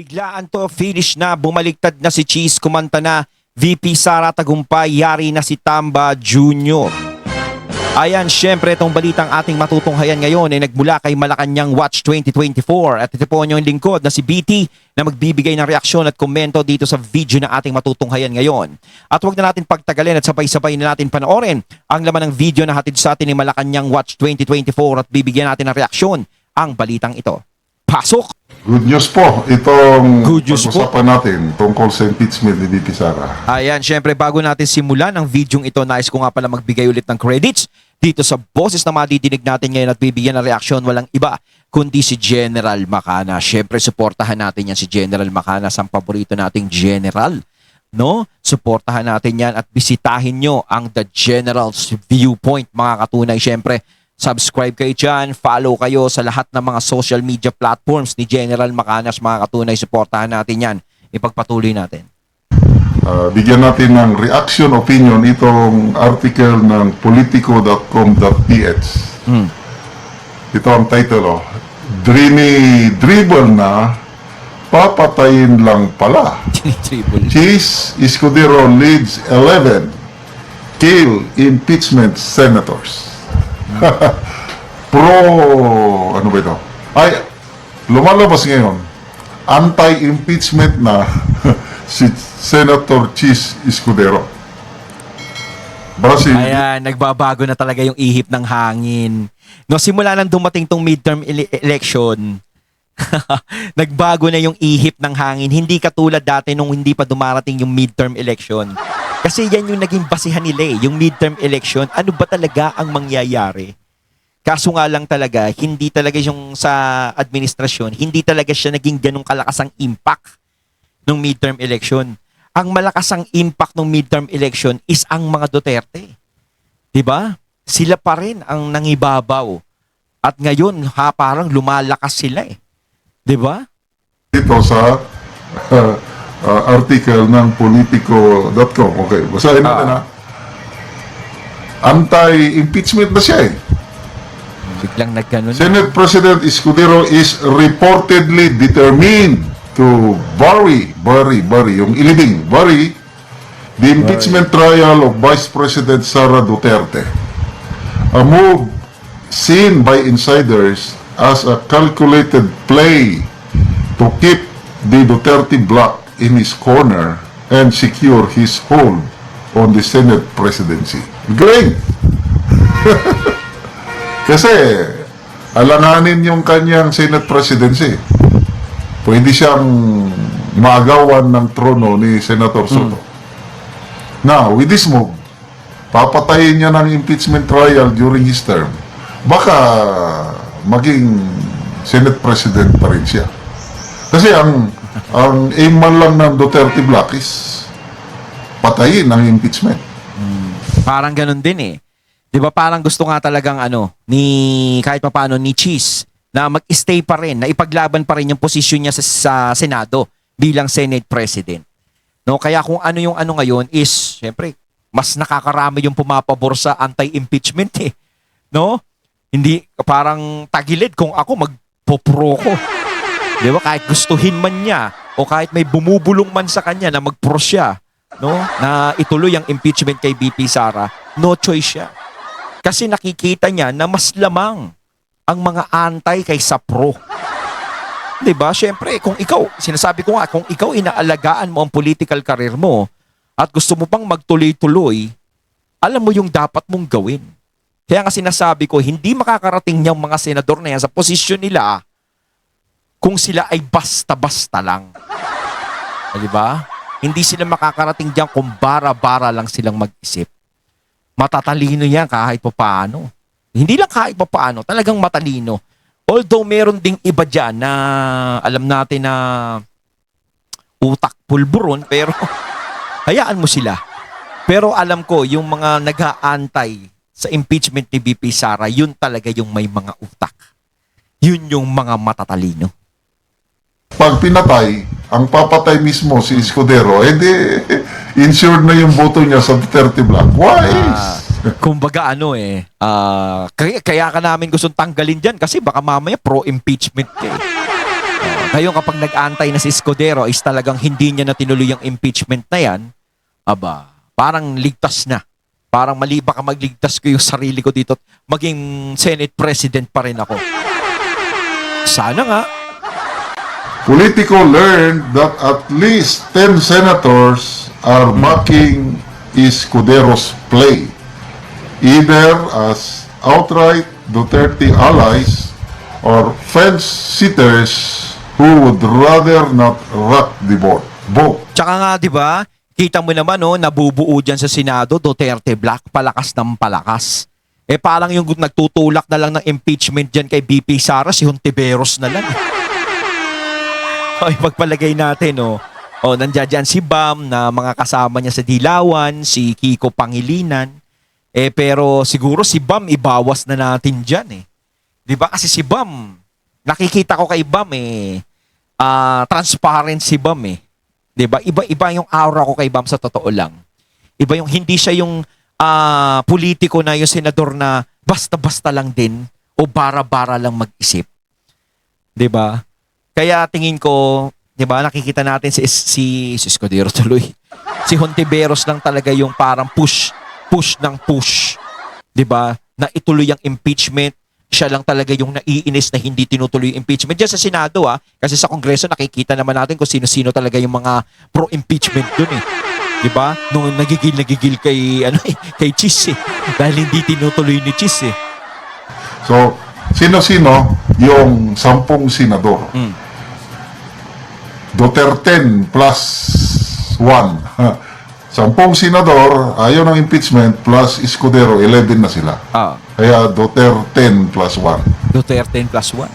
Biglaan to, finish na, bumaliktad na si Cheese, kumanta na, VP Sara tagumpay, yari na si Tamba Jr. Ayan, syempre itong balitang ating matutunghayan ngayon ay nagmula kay Malacanang Watch 2024 at ito po yung lingkod na si BT na magbibigay ng reaksyon at komento dito sa video na ating matutunghayan ngayon. At huwag na natin pagtagalin at sabay-sabay na natin panoorin ang laman ng video na hatid sa atin ni Malacanang Watch 2024 at bibigyan natin ng reaksyon ang balitang ito. Pasok! Good news po, itong Good news po. pag-usapan natin tungkol sa impeachment ni VP Sara. Ayan, syempre bago natin simulan ang videong ito, nais ko nga pala magbigay ulit ng credits dito sa boses na madidinig natin ngayon at bibigyan ng reaksyon, walang iba kundi si General Macanas. Syempre suportahan natin yan si General Macanas, ang paborito nating general. No? Suportahan natin yan at bisitahin nyo ang The General's Viewpoint, mga katunay. Syempre, subscribe kayo dyan, follow kayo sa lahat ng mga social media platforms ni General Macanas, mga katunay. Suportahan natin yan. Ipagpatuloy natin. Bigyan natin ng reaction opinion itong article ng politico.com.ph. Ito ang title, Dribble na, papatayin lang pala. Cheese Escudero leads 11 kill impeachment senators. Ano ba ito? Ay, lumalabas ngayon, anti-impeachment na si Senator Cheese Escudero. Brazil. Ayan, nagbabago na talaga yung ihip ng hangin. No, simula nang dumating tong midterm election, nagbago na yung ihip ng hangin. Hindi katulad dati nung hindi pa dumarating yung midterm election. Kasi yan yung naging basihan nila yung midterm election. Ano ba talaga ang mangyayari? Kaso nga lang talaga, hindi talaga yung sa administrasyon, hindi talaga siya naging ganong kalakas ang impact ng midterm election. Ang malakas ang impact ng midterm election is ang mga Duterte. 'Di ba? Sila pa rin ang nangibabaw. At ngayon, parang lumalakas sila eh. 'Di ba? Ito sa article ng politico.com. Okay, basahin natin ha. Anti-impeachment na siya eh. Biglang nagganon. Senate President Escudero is reportedly determined to bury yung ilibing, the impeachment trial of Vice President Sara Duterte. A move seen by insiders as a calculated play to keep the Duterte bloc in his corner and secure his hold on the Senate presidency. Great! Kasi alanganin yung kanyang Senate presidency. Pwede siyang maagawan ng trono ni Senator Soto. Now, with this move, papatayin niya ng impeachment trial during his term. Baka maging Senate President pa rin siya. Kasi ang aim man lang ng Duterte bloc is patayin ang impeachment. Parang ganun din eh. 'Di ba parang gusto nga talagang kahit papaano ni Cheese na mag-stay pa rin, na ipaglaban pa rin yung posisyon niya sa Senado bilang Senate President. No, kaya kung ano yung ngayon is, syempre, mas nakakarami yung pumapabor sa anti-impeachment eh. No? Hindi parang tagilid kung ako magpo-pro ko. 'Di ba? Kahit gustuhin man niya o kahit may bumubulong man sa kanya na mag-pro siya, no? Na ituloy ang impeachment kay VP Sara, no choice siya. Kasi nakikita niya na mas lamang ang mga antay kaysa pro. 'Di ba? Syempre, kung ikaw, sinasabi ko nga, kung ikaw inaalagaan mo ang political career mo at gusto mo pang magtuloy-tuloy, alam mo yung dapat mong gawin. Kaya nga sinasabi ko, hindi makakarating niyang mga senador na yan sa posisyon nila kung sila ay basta-basta lang. 'Di ba? Hindi sila makakarating diyan kung bara-bara lang silang mag-isip. Matatalino yan kahit pa paano. Hindi lang kahit pa paano, talagang matalino. Although meron ding iba dyan na alam natin na utak pulburon, pero hayaan mo sila. Pero alam ko, yung mga nag-aantay sa impeachment ni VP Sara, yun talaga yung may mga utak. Yun yung mga matatalino. Pag pinatay, ang papatay mismo si Escudero, edi insured na yung boto niya sa Duterte bloc. Wise! Kumbaga kaya ka namin gustong tanggalin dyan kasi baka mamaya pro-impeachment ka eh. Ngayon kapag nag-antay na si Escudero is talagang hindi niya na tinuloy yung impeachment na yan, aba, parang ligtas na. Parang mali baka magligtas ko yung sarili ko dito at maging Senate President pa rin ako. Sana nga. Politico learned that at least 10 senators are backing Escudero's play, either as outright Duterte allies or fence-sitters who would rather not rock the boat. Tsaka nga, di ba, kita mo naman, oh, nabubuo dyan sa Senado, Duterte Black, palakas ng palakas. Eh parang yung nagtutulak na lang ng impeachment dyan kay BP Sara, si Hontiveros na lang. Ay, pagpalagay natin, oh. Oh, nandiyan dyan si Bam na mga kasama niya sa Dilawan, si Kiko Pangilinan. Eh pero siguro si Bam ibawas na natin dyan eh. 'Di ba? Kasi si Bam, nakikita ko kay Bam eh, transparent si Bam eh. 'Di ba? Iba yung aura ko kay Bam sa totoo lang. Iba yung hindi siya yung politiko na yung senador na basta-basta lang din o bara-bara lang mag-isip. 'Di ba? Kaya tingin ko, 'di ba, nakikita natin si Escudero tuloy. Si Hontiveros lang talaga yung parang push ng push. 'Di ba? Na ituloy ang impeachment. Siya lang talaga yung naiinis na hindi tinutuloy yung impeachment. Diyan sa Senado kasi sa Kongreso nakikita naman natin kung sino-sino talaga yung mga pro-impeachment dun eh. 'Di ba? Nung nagigil kay kay Chis eh. Dahil hindi tinutuloy ni Chis eh. So, sino-sino yung 10 senador? Duterte plus 1. 10 senador, ayaw ng impeachment plus Escudero, 11 na sila. Kaya Duterte plus 1. Duterte plus 1.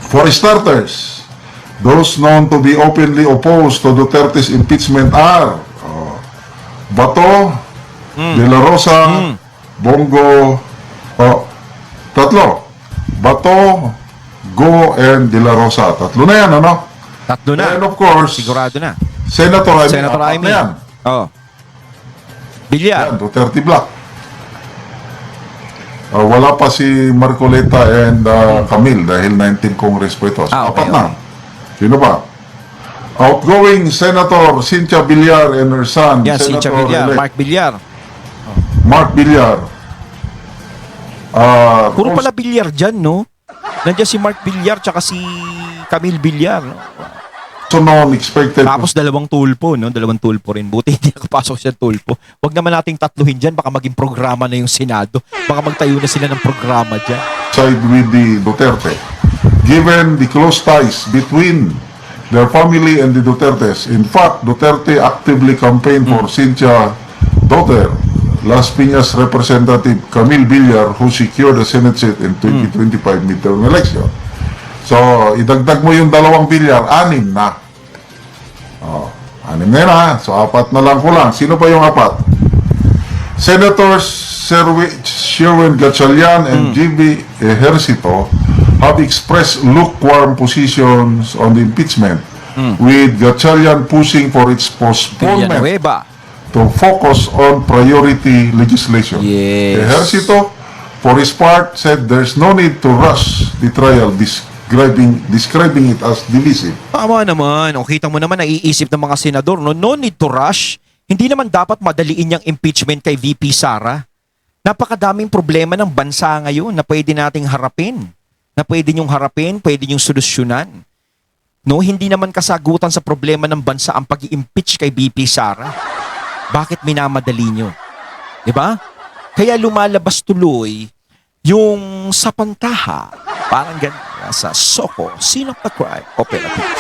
For starters, those known to be openly opposed to Duterte's impeachment are Bato, De La Rosa, Bongo, tatlo. Bato, Go, and De La Rosa. Tatlo na yan, ano? Tatlo na. And of course, Sigurado na. Senator Senator apat Amy. na yan. Oh. Villar. Yan, Duterte Black. Wala pa si Marcoleta and Camille dahil 19 Congress po ito. So, Okay, apat na. Sino pa? Outgoing Senator Cynthia Villar and her son, Yan, si Senator Villar, elect Mark Villar. Puro Also, pala Villar dyan, no? Nandiyan si Mark Villar tsaka si Camille Villar. No? known expected Tapos dalawang tulpo, no? Dalawang tulpo rin. Buti hindi nakapasok siya tulpo. Huwag naman nating tatluhin dyan. Baka maging programa na yung Senado. Baka magtayo na sila ng programa dyan. side with the Duterte. Given the close ties between their family and the Dutertes. In fact, Duterte actively campaigned for Cynthia daughter, Las Piñas Representative Camille Villar, who secured the Senate seat in 2025 midterm election. So, idagdag mo yung dalawang Villar, 6 na. 6 na yun ha. So, 4 na lang ko lang. Sino pa yung 4? Senators Sherwin Gatchalian and GB Ejercito have expressed lukewarm positions on the impeachment, with Gatchalian pushing for its postponement Villanueva. to focus on priority legislation. Yes. Ejercito, for his part, said there's no need to rush the trial, describing it as divisive. Tama naman. O kita mo naman, naiisip ng mga senador, no need to rush. Hindi naman dapat madaliin yung impeachment kay VP Sara. Napakadaming problema ng bansa ngayon na pwede nating harapin. Na pwede nyong harapin, pwede nyong solusyonan. No, hindi naman kasagutan sa problema ng bansa ang pag-i-impeach kay VP Sara. Bakit minamadali nyo? Diba? Kaya lumalabas tuloy yung sa pantaha. Parang ganun. Sa Soko, Scene of the Crime Operative.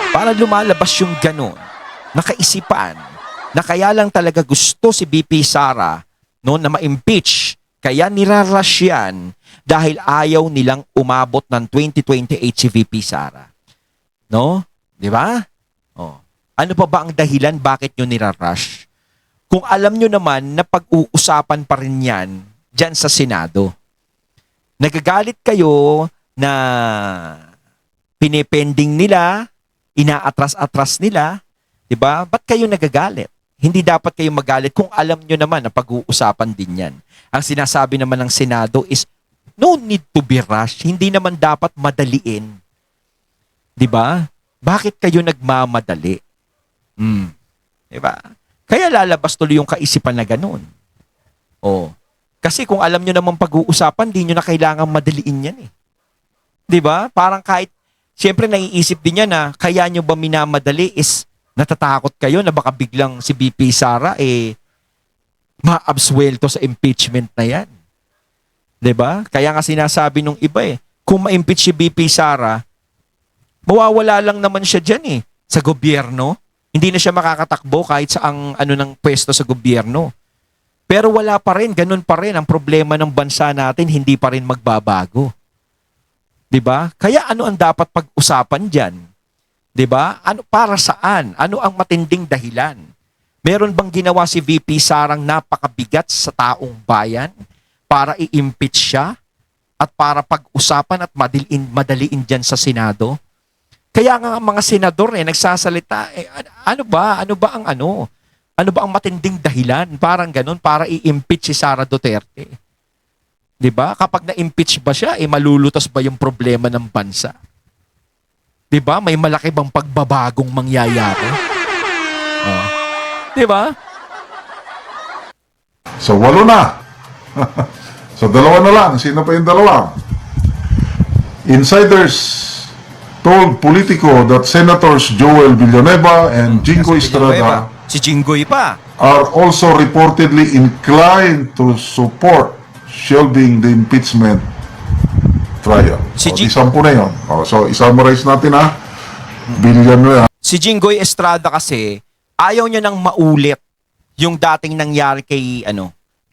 Parang lumalabas yung ganun. Nakaisipan. Na kaya lang talaga gusto si BP Sara no, na ma-impeach. Kaya nirarush yan dahil ayaw nilang umabot ng 2028 si VP Sara. No? Di ba? Oh. Ano pa ba ang dahilan bakit nyo nirarush? Kung alam nyo naman na pag-uusapan pa rin yan dyan sa Senado. Nagagalit kayo na pinipending nila, inaatras-atras nila, 'di ba? Ba't kayo nagagalit? Hindi dapat kayo magalit kung alam nyo naman na pag-uusapan din 'yan. Ang sinasabi naman ng Senado is no need to be rushed. Hindi naman dapat madaliin. 'Di ba? Bakit kayo nagmamadali? Hmm. 'Di ba? Kaya lalabas tuloy yung kaisipan na ganun. Oh. Kasi kung alam nyo naman pag-uusapan, di nyo na kailangan madaliin yan eh. 'Di ba? Parang kahit, siyempre naiisip din niya na kaya nyo ba minamadali is natatakot kayo na baka biglang si BP Sara ma-absuelto sa impeachment na yan. 'Di ba? Kaya nga sinasabi nung iba kung ma-impeach si BP Sara, mawawala lang naman siya diyan sa gobyerno. Hindi na siya makakatakbo kahit sa ng pwesto sa gobyerno. Pero wala pa rin, ganun pa rin ang problema ng bansa natin, hindi pa rin magbabago. 'Di ba? Kaya ano ang dapat pag-usapan diyan? 'Di ba? Ano para saan? Ano ang matinding dahilan? Meron bang ginawa si VP Sarang napakabigat sa taong bayan para i-impeach siya at para pag-usapan at madaliin diyan sa Senado? Kaya nga mga senador nagsasalita, ano ba ang matinding dahilan? Parang ganun, para i-impeach si Sara Duterte. 'Di ba? Kapag na-impeach ba siya, malulutas ba yung problema ng bansa? 'Di ba? May malaki bang pagbabagong mangyayari? Oh. 'Di ba? So, 8 na. So, 2 na lang. Sino pa yung 2? Insiders told Politico that Senators Joel Villanueva and Jinggoy Estrada Si Jinggoy pa. are also reportedly inclined to support shelving the impeachment trial. Si Di 10 na yun. So, isummarize natin Villanueva. Si Jinggoy Estrada kasi ayaw niya nang maulit yung dating nangyari kay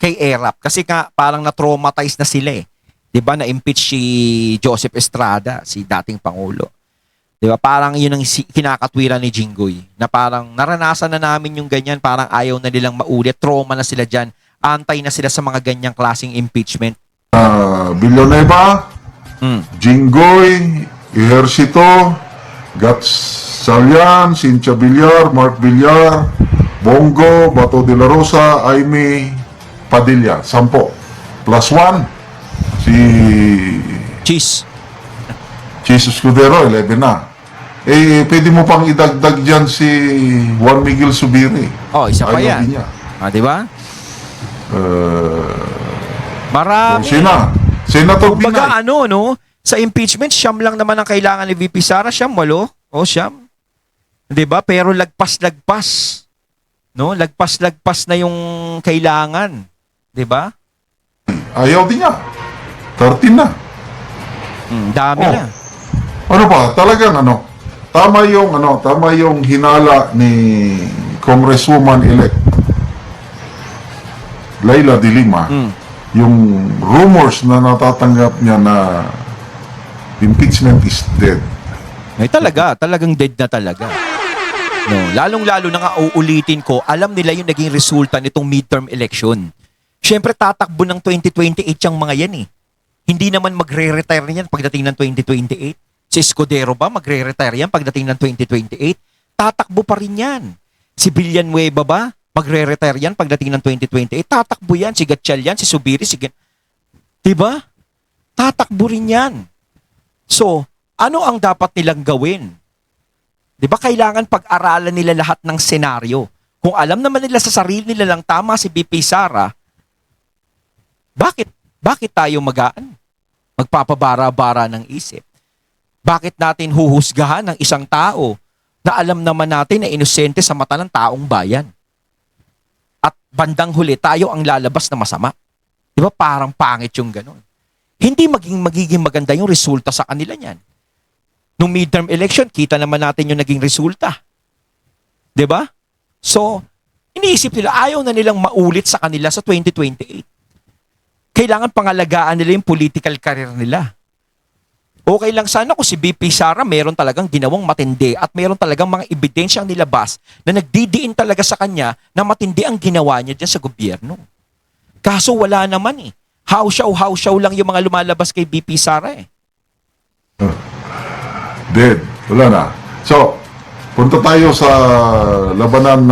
ERAP kasi parang na-traumatize na sila 'Di ba, na-impeach si Joseph Estrada, si dating pangulo. 'Di ba? Parang 'yun ang kinakatwiran ni Jinggoy na parang naranasan na namin yung ganyan, parang ayaw na nilang maulit, trauma na sila diyan, antay na sila sa mga ganyang klaseng impeachment. Villanueva, Jinggoy, Ejercito, Gats Salian, Cynthia Villar, Mark Villar, Bongo, Bato de la Rosa, Aimee Padilla, 10. Plus 1, si Cheese. Escudero, 11 na. Pwede mo pang idagdag dyan si Juan Miguel Zubiri. Oh, isa pa Ayaw yan. din niya. 'Di ba? Marami. Senator Kumbaga Binay. sa impeachment, siyam lang naman ang kailangan ni VP Sara, siyam, 8. Siyam. 'Di ba? Pero lagpas-lagpas. No? Lagpas-lagpas na yung kailangan. 'Di ba? Ayaw din niya. 13 na. Dami na. Ano pa? Talagang tama yung hinala ni Congresswoman-elect Laila de Lima. Yung rumors na natatanggap niya na impeachment is dead. Talagang dead na talaga. No, lalong-lalo na nga uulitin ko, alam nila yung naging resulta nitong midterm election. Siyempre tatakbo ng 2028 yung mga yan Hindi naman magre-retire yan pagdating ng 2028. Si Escudero ba magre-retire yan pagdating ng 2028? Tatakbo pa rin yan. Si Villanueva ba magre-retire yan pagdating ng 2028? Tatakbo yan. Si Gatchal yan, si Zubiri, diba? Tatakbo rin yan. So, ano ang dapat nilang gawin? Diba kailangan pag-aralan nila lahat ng senaryo? Kung alam naman nila sa sarili nila lang tama si BP Sara, bakit tayo magpapabara-bara ng isip? Bakit natin huhusgahan ng isang tao na alam naman natin na inosente sa mata ng taong bayan? At bandang huli, tayo ang lalabas na masama. Di ba? Parang pangit yung ganun. Hindi magiging maganda yung resulta sa kanila niyan. Nung midterm election, kita naman natin yung naging resulta. Di ba? So, iniisip nila, ayaw na nilang maulit sa kanila sa 2028. Kailangan pangalagaan nila yung political career nila. Okay lang sana kung si BP Sara meron talagang ginawang matindi at meron talagang mga ebidensyang nilabas na nagdidiin talaga sa kanya na matindi ang ginawa niya dyan sa gobyerno. Kaso wala naman How-show lang yung mga lumalabas kay BP Sara Dead. Wala na. So, punta tayo sa labanan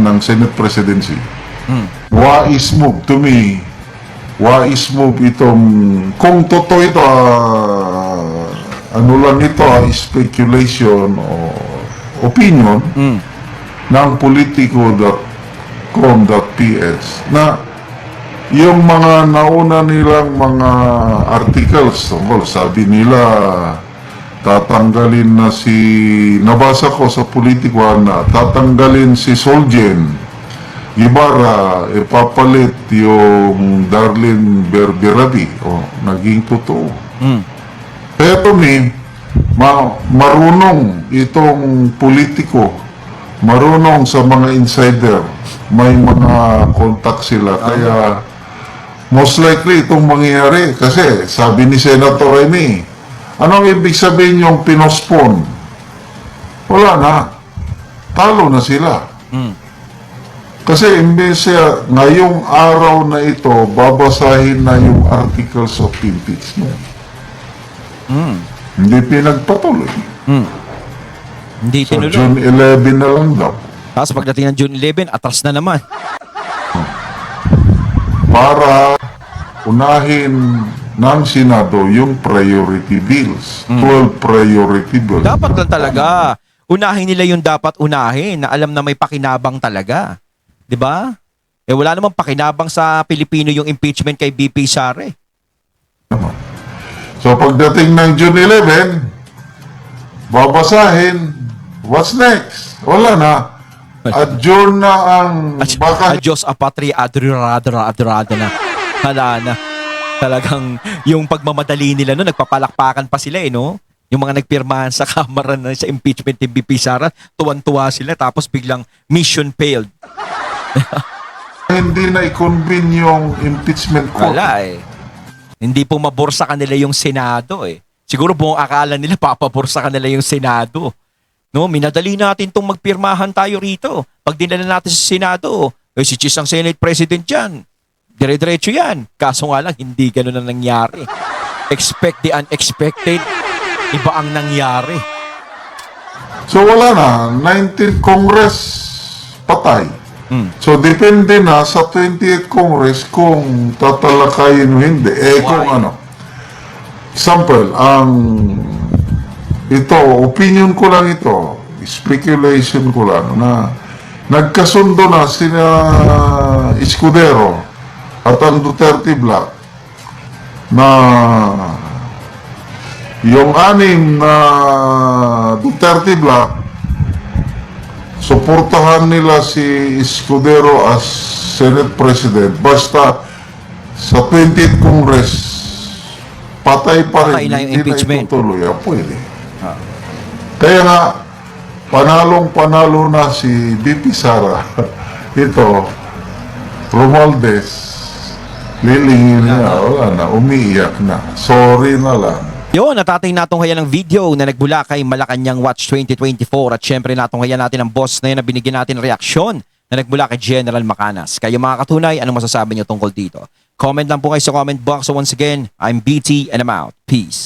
ng Senate Presidency. Wais move to me. Wais move itong, kung totoo ito, ano lang ito, speculation o opinion ng politico.com.ph na yung mga nauna nilang mga articles tungkol, sabi nila tatanggalin na nabasa ko sa Politico na tatanggalin si Solgen Guevara, ipapalit yung Darlene Berberabi. Naging totoo. Kaya to me, marunong itong politiko, marunong sa mga insider, may mga contact sila. Kaya most likely itong mangyayari. Kasi sabi ni Senator Remy, anong ibig sabihin yung pinospon? Wala na. Talo na sila. Kasi imbes ngayong araw na ito, babasahin na yung articles of impeachment. Hindi pinagpatuloy. Hindi So, tinuloy. June 11 na lang daw. Tapos pagdating ng June 11, atras na naman. Para unahin ng Senado yung priority bills. 12 priority bills. Dapat lang talaga. Unahin nila yung dapat unahin na alam na may pakinabang talaga. 'Di ba? Wala namang pakinabang sa Pilipino yung impeachment kay BP Sara. So pagdating ng June 11, babasahin, what's next? Wala na. Adjourn na ang Adios apatria adrada na. Hala na. Talagang yung pagmamadali nila no, nagpapalakpakan pa sila no. Yung mga nagpirmahan sa Kamara na sa impeachment ni BP Sara, tuwan-tuwa sila tapos biglang mission failed. hindi na i-convene yung impeachment court. Wala Hindi po mabor sa kanila yung Senado Siguro buong akala nila papabor sa kanila yung Senado. No, minadali natin tong magpirmahan tayo rito. Pag dinala natin sa Senado, si Chis ang Senate President dyan. Dire-diretso yan. Kaso nga lang, hindi ganun ang nangyari. Expect the unexpected. Iba ang nangyari. So wala na. 19th Congress, patay. So depende na sa 20th Congress kung tatalakayin o hindi. Kung ano. Example, ito, opinion ko lang ito, speculation ko lang, na nagkasundo na sina Escudero at ang Duterte Black na yung anim na Duterte Black, suportahan nila si Escudero as Senate President basta sa 20th Congress patay pa rin, Patay na yung hindi impeachment. na itutuloy. Pwede. Kaya nga, panalong-panalo na si BP Sara. Ito, Romualdez, lilingin niya, wala na, umiiyak na. Sorry na lang. Yun, natating natunghayan ng video na nagbula kay Malacanang Watch 2024 at syempre natunghayan natin ang boss na yun na binigyan natin ng reaksyon na nagbula kay General Macanas. Kayo mga katunay, anong masasabi niyo tungkol dito? Comment lang po kayo sa comment box. So once again, I'm BT and I'm out. Peace.